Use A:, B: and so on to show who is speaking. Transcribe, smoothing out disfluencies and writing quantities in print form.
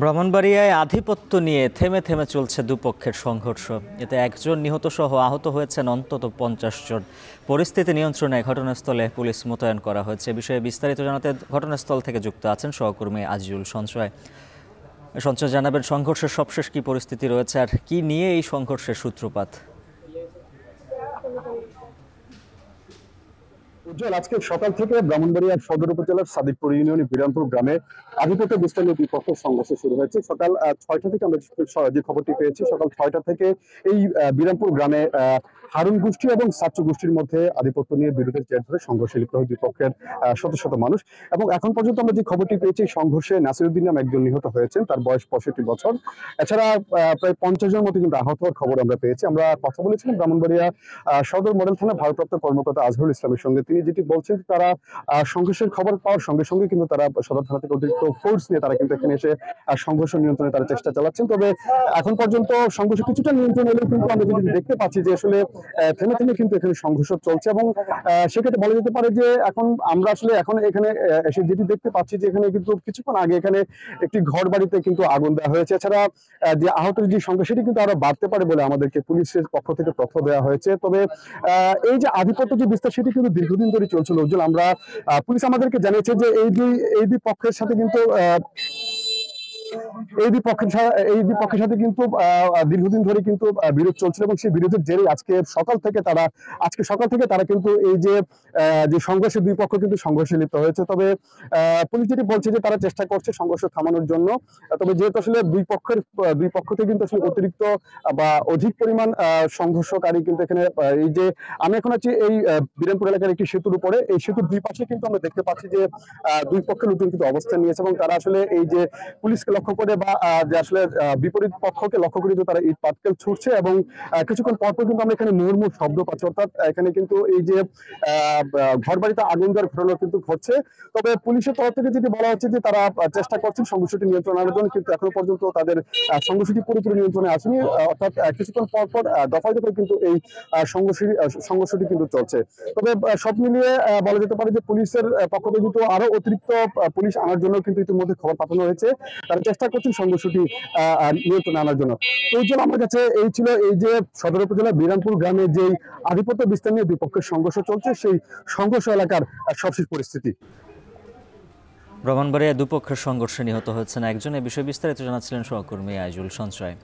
A: ব্রাহ্মণবাড়িয়ায় আধিপত্য নিয়ে থেমে থেমে চলছে দুপক্ষের সংঘর্ষ। এতে একজন নিহত সহ আহত হয়েছেন অন্তত 50 জন। পরিস্থিতি নিয়ন্ত্রণে ঘটনাস্থলে পুলিশ মোতায়েন করা হয়েছে। বিষয়ে বিস্তারিত জানাতে ঘটনাস্থল থেকে যুক্ত আছেন সহকর্মী আজিজুল সঞ্চয়। সঞ্চয়, জানাবেন সংঘর্ষের সবশেষ কি পরিস্থিতি রয়েছে আর কি নিয়ে এই সংঘর্ষের সূত্রপাত?
B: উজ্জ্বল, আজকে সকাল থেকে ব্রাহ্মণবাড়িয়া সদর উপজেলার সাদিকপুর ইউনিয়নের বিরামপুর গ্রামে আধিপত্য বিস্তার দুই পক্ষের সংঘর্ষ শুরু হয়েছে। সকাল 6টা থেকে আমরা যে খবরটি পেয়েছি, সকাল 6টা থেকে এই বিরামপুর গ্রামে হারুন গোষ্ঠী এবং সাচ্চু গোষ্ঠীর মধ্যে আধিপত্য নিয়ে বিরোধের জের ধরে সংঘর্ষে লিপ্ত হয় দুই পক্ষের শত শত মানুষ। এবং এখন পর্যন্ত আমরা যে খবরটি পেয়েছি, সংঘর্ষে নাসিরউদ্দিন নামে একজন নিহত হয়েছেন, তার বয়স 65 বছর। এছাড়া প্রায় 50 জনের মতো কিন্তু আহত হওয়ার খবর আমরা পেয়েছি। আমরা কথা বলেছিলাম ব্রাহ্মণবাড়িয়া সদর মডেল থানা ভারপ্রাপ্ত কর্মকর্তা আজহারুল ইসলামের সঙ্গে। তিনি যেটি বলছেন, তারা সংঘর্ষের খবর পাওয়ার সঙ্গে সঙ্গে কিন্তু তারা সদর থানা থেকে অতিরিক্ত ফোর্স নিয়ে তারা কিন্তু এখানে এসে সংঘর্ষ নিয়ন্ত্রণে তারা চেষ্টা চালাচ্ছেন। তবে এখন পর্যন্ত সংঘর্ষ কিছুটা নিয়ন্ত্রণ এলেও কিন্তু আমরা যদি দেখতে পাচ্ছি যে আসলে থেমে থেমে কিন্তু এখানে সংঘর্ষ চলছে। এবং সেক্ষেত্রে বলা যেতে পারে যে এখন আমরা আসলে এখন এখানে এসে যেটি দেখতে পাচ্ছি যে এখানে কিন্তু কিছুক্ষণ আগে এখানে একটি ঘর বাড়িতে কিন্তু আগুন দেওয়া হয়েছে। এছাড়া যে আহতের যে সংখ্যা সেটি কিন্তু আরো বাড়তে পারে বলে আমাদেরকে পুলিশের পক্ষ থেকে তথ্য দেওয়া হয়েছে। তবে এই যে আধিপত্য যে বিস্তার সেটি কিন্তু দীর্ঘদিন ধরে চলছিল। উজ্জ্বল, আমরা পুলিশ আমাদেরকে জানিয়েছে যে এই দুই পক্ষের সাথে কিন্তু এই দুই পক্ষের সাথে কিন্তু দীর্ঘদিন ধরে কিন্তু বিরোধ চলছিল এবং সেই বিরোধের জেরে আজকে সকাল থেকে তারা কিন্তু এই যে সংঘর্ষে দুই পক্ষ কিন্তু সংঘর্ষে লিপ্ত হয়েছে। তবে পুলিশ যেটি বলছে যে তারা চেষ্টা করছে সংঘর্ষ থামানোর জন্য। তবে যেহেতু আসলে দুই পক্ষ থেকে কিন্তু আসলে অতিরিক্ত বা অধিক পরিমাণ সংঘর্ষকারী কিন্তু এখানে এই যে আমি এখন আছি এই বিরামপুর এলাকার একটি সেতুর উপরে। এই সেতুর দুই পাশে কিন্তু আমরা দেখতে পাচ্ছি যে দুই পক্ষের লোকজন কিন্তু অবস্থান নিয়েছে এবং তারা আসলে এই যে পুলিশকে লক্ষ্য করে বা যে আসলে বিপরীত পক্ষকে লক্ষ্য করে তারা ইট পাটকেল ছুটছে। এবং কিছুক্ষণ পরপর কিন্তু আমরা এখানে মুহুর্মুহ শব্দ পাচ্ছি, অর্থাৎ এখানে কিন্তু এই যে ঘর বাড়িতে আগুন দেওয়ার ঘটনা কিন্তু ঘটছে। তবে পুলিশের তরফ থেকে যেটি বলা হচ্ছে যে তারা চেষ্টা করছেন সংঘর্ষটি নিয়ন্ত্রণ আনার জন্য, কিন্তু এখনো পর্যন্ত তাদের সংঘর্ষটি পুরোপুরি নিয়ন্ত্রণে আসেনি। অর্থাৎ কিছুক্ষণ পরপর দফায় দফায় কিন্তু এই সংঘর্ষটি কিন্তু চলছে। তবে সব মিলিয়ে বলা যেতে পারে যে পুলিশের পক্ষ থেকে কিন্তু আরো অতিরিক্ত পুলিশ আনার জন্য কিন্তু ইতিমধ্যে খবর পাঠানো হয়েছে। তারা চেষ্টা করছেন সংঘর্ষটি নিয়ন্ত্রণে আনার জন্য। তো এই জন্য আমার কাছে এই ছিল এই যে সদর উপজেলার বিরামপুর গ্রামে যে আধিপত্য বিস্তার নিয়ে দুই পক্ষের সংঘর্ষ চলছে, সেই সংঘর্ষ এলাকার সবশেষ পরিস্থিতি।
A: ব্রাহ্মণবাড়িয়ায় দুপক্ষের সংঘর্ষে নিহত হয়েছেন একজন। এ বিষয়ে বিস্তারিত জানাচ্ছিলেন সহকর্মী আজিজুল সঞ্চয়।